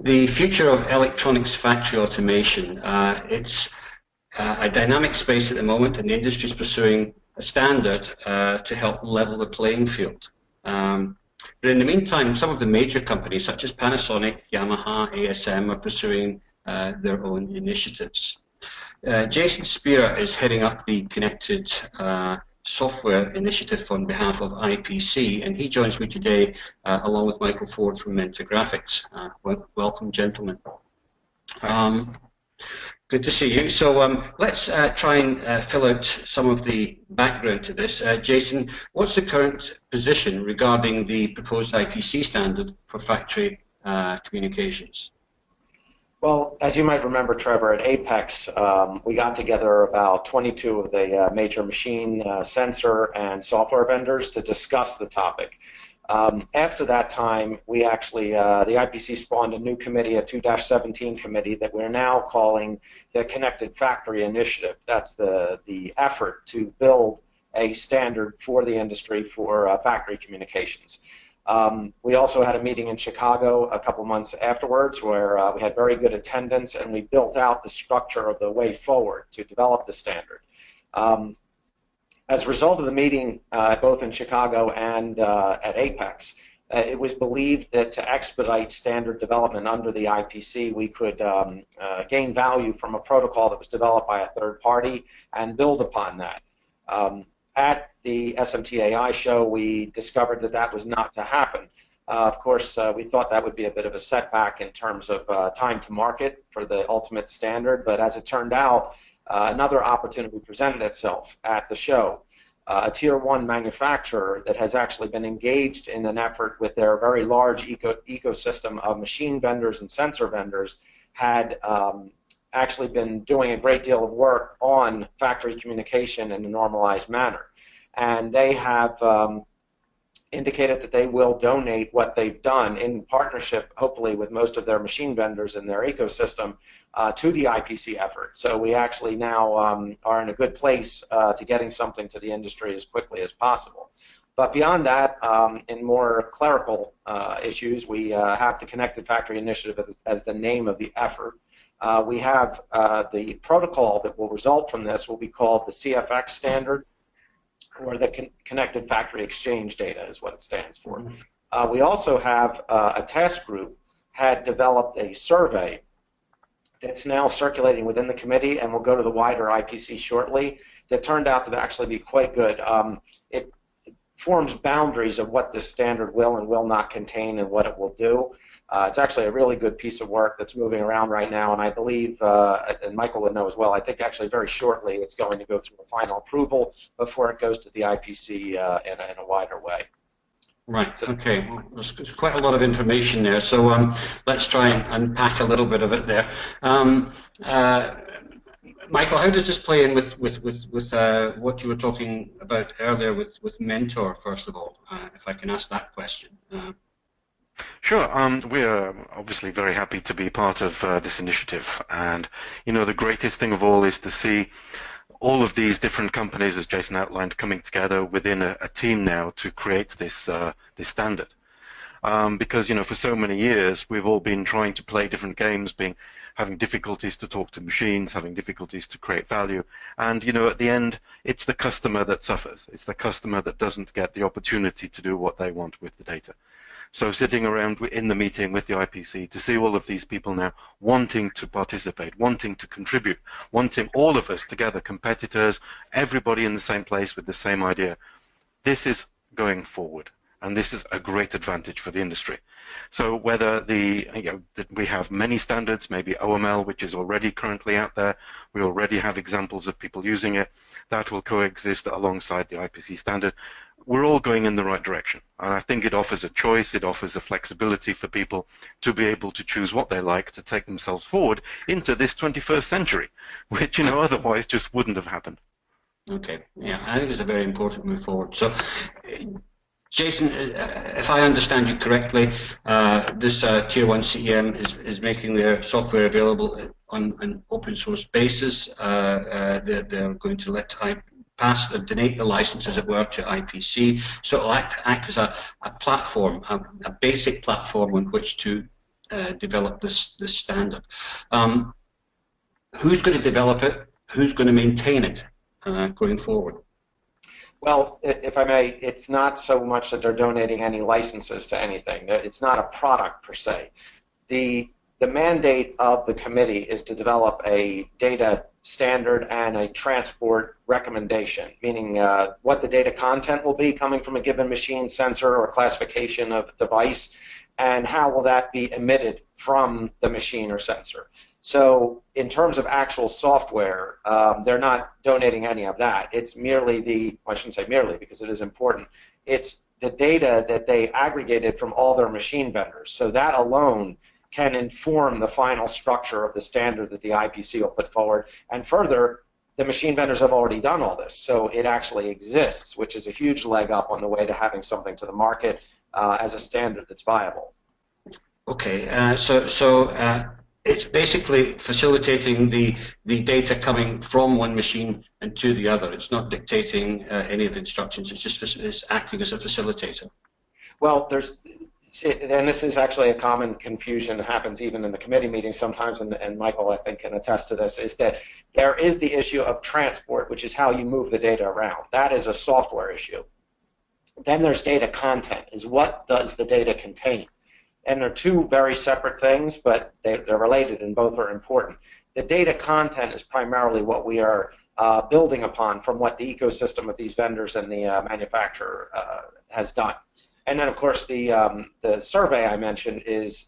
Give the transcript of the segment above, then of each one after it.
The future of electronics factory automation. It's a dynamic space at the moment, and the industry is pursuing a standard to help level the playing field. But in the meantime, some of the major companies, such as Panasonic, Yamaha, ASM, are pursuing their own initiatives. Jason Spera is heading up the Connected Software Initiative on behalf of IPC, and he joins me today along with Michael Ford from Mentor Graphics. Welcome, gentlemen. Good to see you. So let's try and fill out some of the background to this. Jason, what's the current position regarding the proposed IPC standard for factory communications? Well, as you might remember, Trevor, at Apex, we got together about 22 of the major machine sensor and software vendors to discuss the topic. After that time, we actually, the IPC spawned a new committee, a 2-17 committee that we're now calling the Connected Factory Initiative. That's the effort to build a standard for the industry for factory communications. We also had a meeting in Chicago a couple months afterwards where we had very good attendance, and we built out the structure of the way forward to develop the standard. As a result of the meeting, both in Chicago and at Apex, it was believed that to expedite standard development under the IPC, we could gain value from a protocol that was developed by a third party and build upon that. At the SMTAI show, we discovered that that was not to happen. Of course, we thought that would be a bit of a setback in terms of time to market for the ultimate standard, but as it turned out, another opportunity presented itself at the show. A Tier 1 manufacturer that has actually been engaged in an effort with their very large ecosystem of machine vendors and sensor vendors had actually been doing a great deal of work on factory communication in a normalized manner. And they have indicated that they will donate what they've done in partnership, hopefully, with most of their machine vendors in their ecosystem to the IPC effort. So we actually now are in a good place to getting something to the industry as quickly as possible. But beyond that, in more clerical issues, we have the Connected Factory Initiative as the name of the effort. We have the protocol that will result from this will be called the CFX standard, or the Connected Factory Exchange Data is what it stands for. We also have a task group had developed a survey that's now circulating within the committee and will go to the wider IPC shortly that turned out to actually be quite good. It forms boundaries of what this standard will and will not contain and what it will do. It's actually a really good piece of work that's moving around right now, and I believe, and Michael would know as well, I think actually very shortly it's going to go through a final approval before it goes to the IPC in a wider way. Right, so, okay. Well, there's quite a lot of information there, so let's try and unpack a little bit of it there. Michael, how does this play in with what you were talking about earlier with Mentor, first of all, if I can ask that question? Sure. We are obviously very happy to be part of this initiative, and you know, the greatest thing of all is to see all of these different companies, as Jason outlined, coming together within a team now to create this this standard. Because you know, for so many years we've all been trying to play different games, having difficulties to talk to machines, having difficulties to create value, and you know, at the end it's the customer that suffers. It's the customer that doesn't get the opportunity to do what they want with the data. So sitting around in the meeting with the IPC to see all of these people now wanting to participate, wanting to contribute, wanting all of us together, competitors, everybody in the same place with the same idea. This is going forward, and this is a great advantage for the industry. So whether we have many standards, maybe OML, which is already currently out there, we already have examples of people using it, that will coexist alongside the IPC standard. We're all going in the right direction, and I think it offers a choice, it offers a flexibility for people to be able to choose what they like to take themselves forward into this 21st century, which you know otherwise just wouldn't have happened. Okay, yeah, I think it's a very important move forward. So, Jason, if I understand you correctly, this Tier 1 CEM is making their software available on an open source basis. They're going to let donate the license, as it were, to IPC. So it'll act as a platform, a basic platform on which to develop this standard. Who's going to develop it? Who's going to maintain it going forward? Well, if I may, it's not so much that they're donating any licenses to anything. It's not a product per se. The mandate of the committee is to develop a data standard and a transport recommendation, meaning what the data content will be coming from a given machine, sensor, or classification of device, and how will that be emitted from the machine or sensor. So in terms of actual software, they're not donating any of that. It's merely I shouldn't say merely because it is important, it's the data that they aggregated from all their machine vendors. So that alone can inform the final structure of the standard that the IPC will put forward. And further, the machine vendors have already done all this, so it actually exists, which is a huge leg up on the way to having something to the market as a standard that's viable. Okay, so it's basically facilitating the data coming from one machine and to the other. It's not dictating any of the instructions. It's just it's acting as a facilitator. Well, and this is actually a common confusion that happens even in the committee meetings sometimes, and Michael, I think, can attest to this, is that there is the issue of transport, which is how you move the data around. That is a software issue. Then there's data content, is what does the data contain? And they're two very separate things, but they're related and both are important. The data content is primarily what we are building upon from what the ecosystem of these vendors and the manufacturer has done. And then, of course, the survey I mentioned is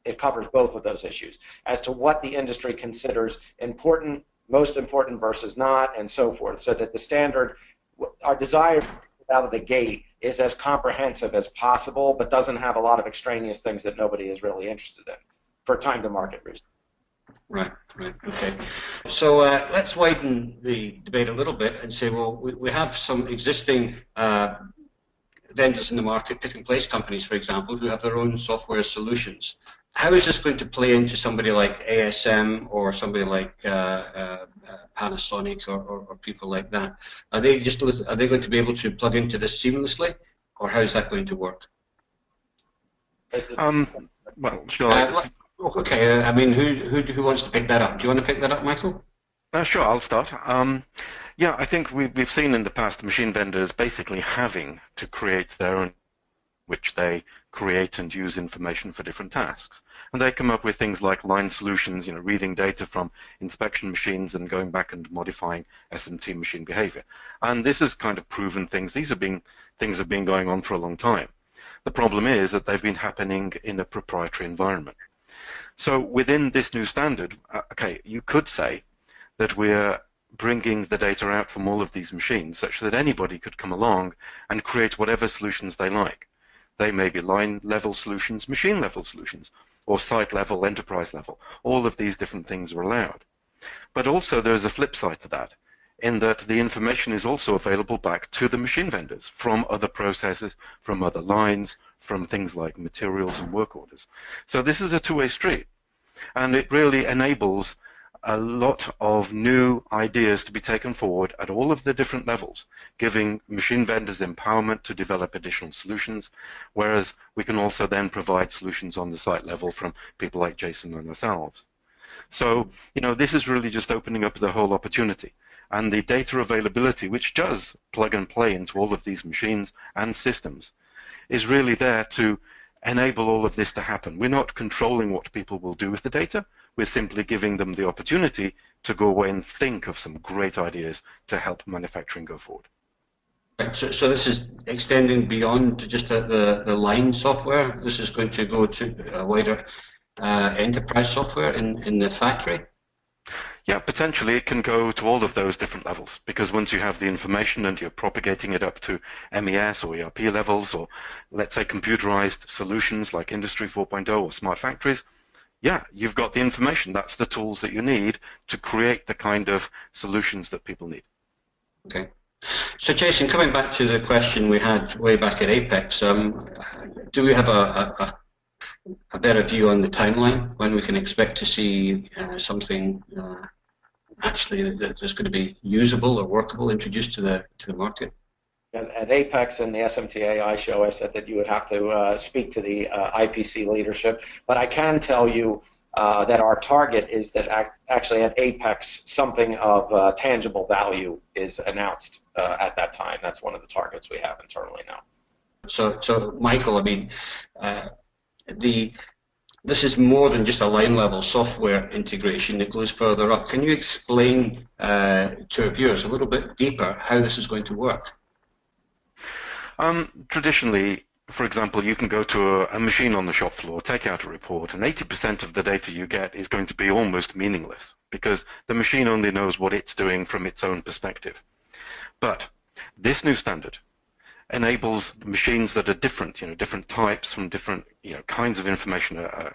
it covers both of those issues as to what the industry considers important, most important versus not, and so forth, so that the standard, our desire out of the gate is as comprehensive as possible, but doesn't have a lot of extraneous things that nobody is really interested in for time to market reasons. Right, okay. So let's widen the debate a little bit and say, well, we have some existing vendors in the market, pick-and-place companies, for example, who have their own software solutions. How is this going to play into somebody like ASM or somebody like Panasonic or people like that? Are they going to be able to plug into this seamlessly, or how is that going to work? Well, sure. Okay. I mean, who wants to pick that up? Do you want to pick that up, Michael? Sure, I'll start. Yeah, I think we've seen in the past machine vendors basically having to create their own, which they create and use information for different tasks. And they come up with things like line solutions, reading data from inspection machines and going back and modifying SMT machine behavior. And this has kind of proven things. Things have been going on for a long time. The problem is that they've been happening in a proprietary environment. So within this new standard, okay, you could say that we're bringing the data out from all of these machines such that anybody could come along and create whatever solutions they like. They may be line-level solutions, machine-level solutions, or site-level, enterprise-level. All of these different things are allowed. But also there's a flip side to that, in that the information is also available back to the machine vendors from other processes, from other lines, from things like materials and work orders. So this is a two-way street, and it really enables a lot of new ideas to be taken forward at all of the different levels, giving machine vendors empowerment to develop additional solutions, whereas we can also then provide solutions on the site level from people like Jason and ourselves. So, this is really just opening up the whole opportunity. And the data availability, which does plug and play into all of these machines and systems, is really there to enable all of this to happen. We're not controlling what people will do with the data. We're simply giving them the opportunity to go away and think of some great ideas to help manufacturing go forward. So this is extending beyond just the line software. This is going to go to a wider enterprise software in the factory? Yeah, potentially it can go to all of those different levels, because once you have the information and you're propagating it up to MES or ERP levels, or let's say computerized solutions like Industry 4.0 or smart factories, yeah, you've got the information. That's the tools that you need to create the kind of solutions that people need. Okay. So Jason, coming back to the question we had way back at Apex, do we have a better view on the timeline when we can expect to see something actually that's going to be usable or workable introduced to the market? At Apex and the SMTAI show, I said that you would have to speak to the IPC leadership, but I can tell you that our target is that actually at Apex something of tangible value is announced at that time. That's one of the targets we have internally now. So Michael, I mean, this is more than just a line-level software integration. It goes further up. Can you explain to our viewers a little bit deeper how this is going to work? Traditionally, for example, you can go to a machine on the shop floor, take out a report, and 80% of the data you get is going to be almost meaningless because the machine only knows what it's doing from its own perspective. But this new standard enables machines that are different, different types from different, kinds of information, a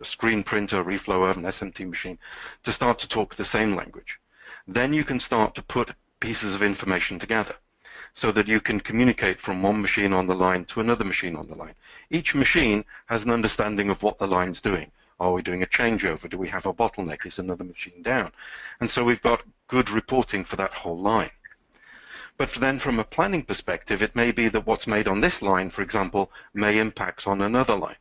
screen printer, reflow oven, SMT machine, to start to talk the same language. Then you can start to put pieces of information together so that you can communicate from one machine on the line to another machine on the line. Each machine has an understanding of what the line's doing. Are we doing a changeover? Do we have a bottleneck? Is another machine down? And so we've got good reporting for that whole line. But then from a planning perspective, it may be that what's made on this line, for example, may impact on another line.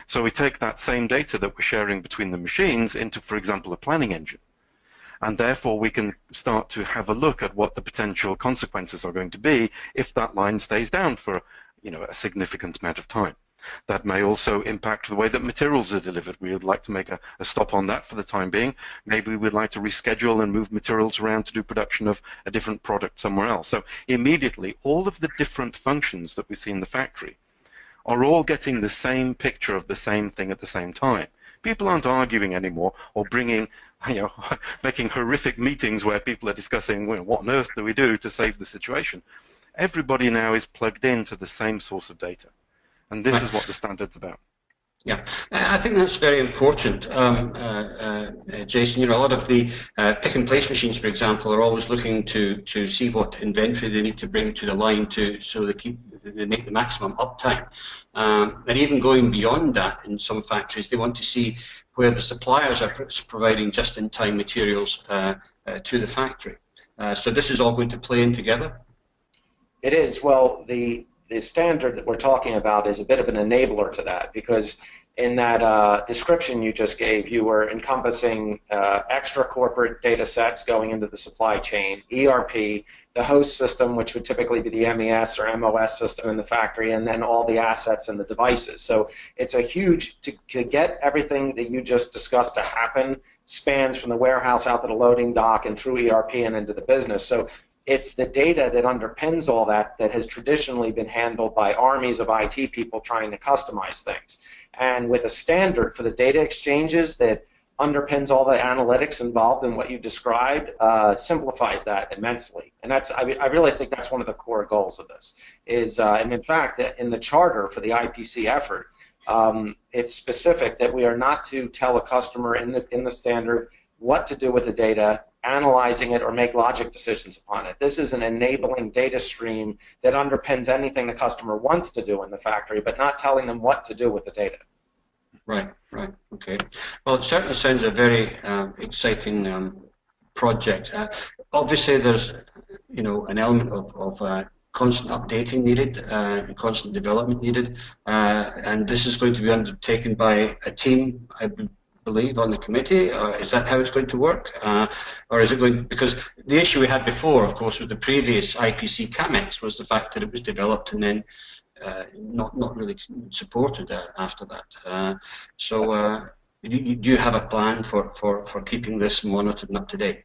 So we take that same data that we're sharing between the machines into, for example, a planning engine. And therefore we can start to have a look at what the potential consequences are going to be if that line stays down for a significant amount of time. That may also impact the way that materials are delivered. We would like to make a stop on that for the time being. Maybe we'd like to reschedule and move materials around to do production of a different product somewhere else. So immediately, all of the different functions that we see in the factory are all getting the same picture of the same thing at the same time. People aren't arguing anymore or bringing, making horrific meetings where people are discussing what on earth do we do to save the situation. Everybody now is plugged into the same source of data. And this is what the standard's about. Yeah, I think that's very important, Jason. A lot of the pick and place machines, for example, are always looking to see what inventory they need to bring to the line so they make the maximum uptime. And even going beyond that, in some factories, they want to see where the suppliers are providing just-in-time materials to the factory. So this is all going to play in together. It is. Well, the standard that we're talking about is a bit of an enabler to that, because in that description you just gave, you were encompassing extra corporate data sets going into the supply chain, ERP, the host system, which would typically be the MES or MOS system in the factory, and then all the assets and the devices. So it's a huge, to get everything that you just discussed to happen, spans from the warehouse out to the loading dock and through ERP and into the business. So it's the data that underpins all that has traditionally been handled by armies of IT people trying to customize things. And with a standard for the data exchanges that underpins all the analytics involved in what you described, simplifies that immensely. And I really think that's one of the core goals of this. And in fact, in the charter for the IPC effort, it's specific that we are not to tell a customer in the standard what to do with the data, analyzing it, or make logic decisions upon it. This is an enabling data stream that underpins anything the customer wants to do in the factory, but not telling them what to do with the data. Right, okay. Well, it certainly sounds a very exciting project. Obviously, there's an element of constant updating needed, constant development needed, and this is going to be undertaken by a team, I believe, on the committee. Is that how it's going to work, or is it going? Because the issue we had before, of course, with the previous IPC CAMEX was the fact that it was developed and then not really supported after that. So do you have a plan for keeping this monitored and up to date?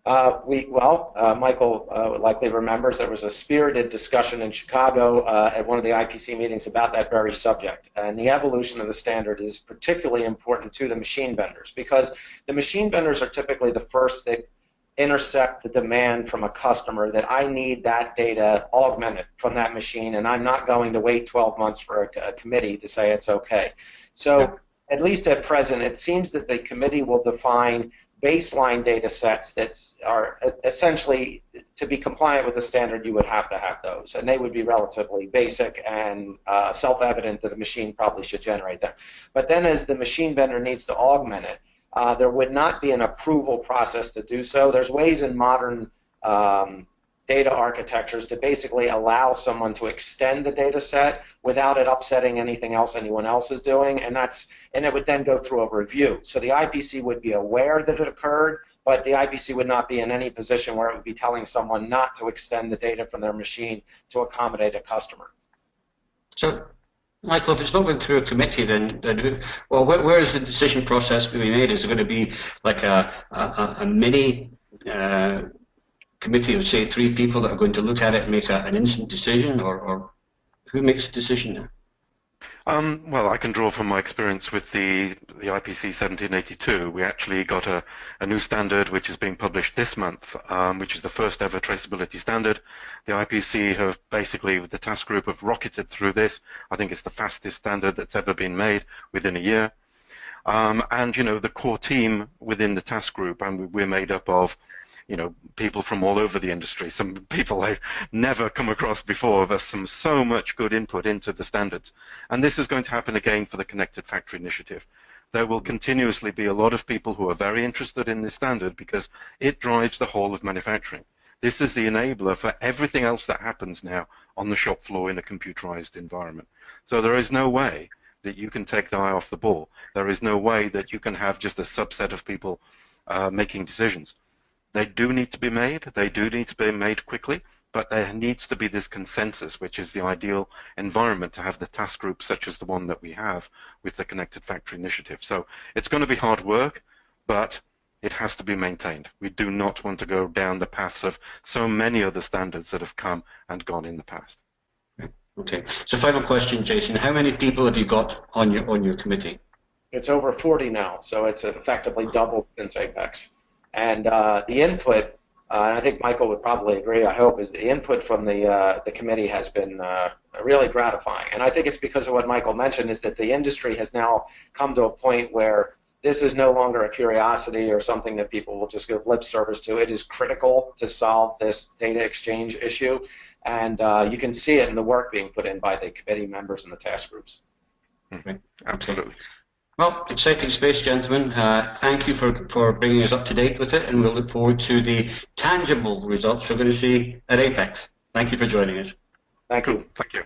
Michael likely remembers there was a spirited discussion in Chicago at one of the IPC meetings about that very subject. And the evolution of the standard is particularly important to the machine vendors, because the machine vendors are typically the first that intercept the demand from a customer that I need that data augmented from that machine, and I'm not going to wait 12 months for a committee to say it's okay. So at least at present, it seems that the committee will define baseline data sets that are essentially, to be compliant with the standard, you would have to have those, and they would be relatively basic and self-evident that a machine probably should generate them. But then as the machine vendor needs to augment it, there would not be an approval process to do so. There's ways in modern data architectures to basically allow someone to extend the data set without it upsetting anything else anyone else is doing, and it would then go through a review. So the IPC would be aware that it occurred, but the IPC would not be in any position where it would be telling someone not to extend the data from their machine to accommodate a customer. So, Michael, if it's not going through a committee, then well, where is the decision process going to be made? Is it going to be like a mini committee of, say, 3 people that are going to look at it and make an instant decision, or who makes the decision there? Well, I can draw from my experience with the IPC 1782. We actually got a new standard which is being published this month, which is the first ever traceability standard. The IPC have basically, the task group, have rocketed through this. I think it's the fastest standard that's ever been made within a year. And, you know, the core team within the task group, and we're made up of, you know, people from all over the industry, some people I've never come across before. There's so much good input into the standards. And this is going to happen again for the Connected Factory Initiative. There will continuously be a lot of people who are very interested in this standard because it drives the whole of manufacturing. This is the enabler for everything else that happens now on the shop floor in a computerized environment. So there is no way that you can take the eye off the ball. There is no way that you can have just a subset of people making decisions. They do need to be made, they do need to be made quickly, but there needs to be this consensus, which is the ideal environment to have the task group such as the one that we have with the Connected Factory Initiative. So it's going to be hard work, but it has to be maintained. We do not want to go down the paths of so many other standards that have come and gone in the past. Okay. So final question, Jason. How many people have you got on your committee? It's over 40 now, so it's effectively doubled since Apex. And the input, and I think Michael would probably agree, I hope, is the input from the committee has been really gratifying. And I think it's because of what Michael mentioned, is that the industry has now come to a point where this is no longer a curiosity or something that people will just give lip service to. It is critical to solve this data exchange issue, and you can see it in the work being put in by the committee members and the task groups. Mm-hmm. Absolutely. Well, exciting space, gentlemen. Thank you for bringing us up to date with it, and we'll look forward to the tangible results we're going to see at Apex. Thank you for joining us. Thank you. Thank you.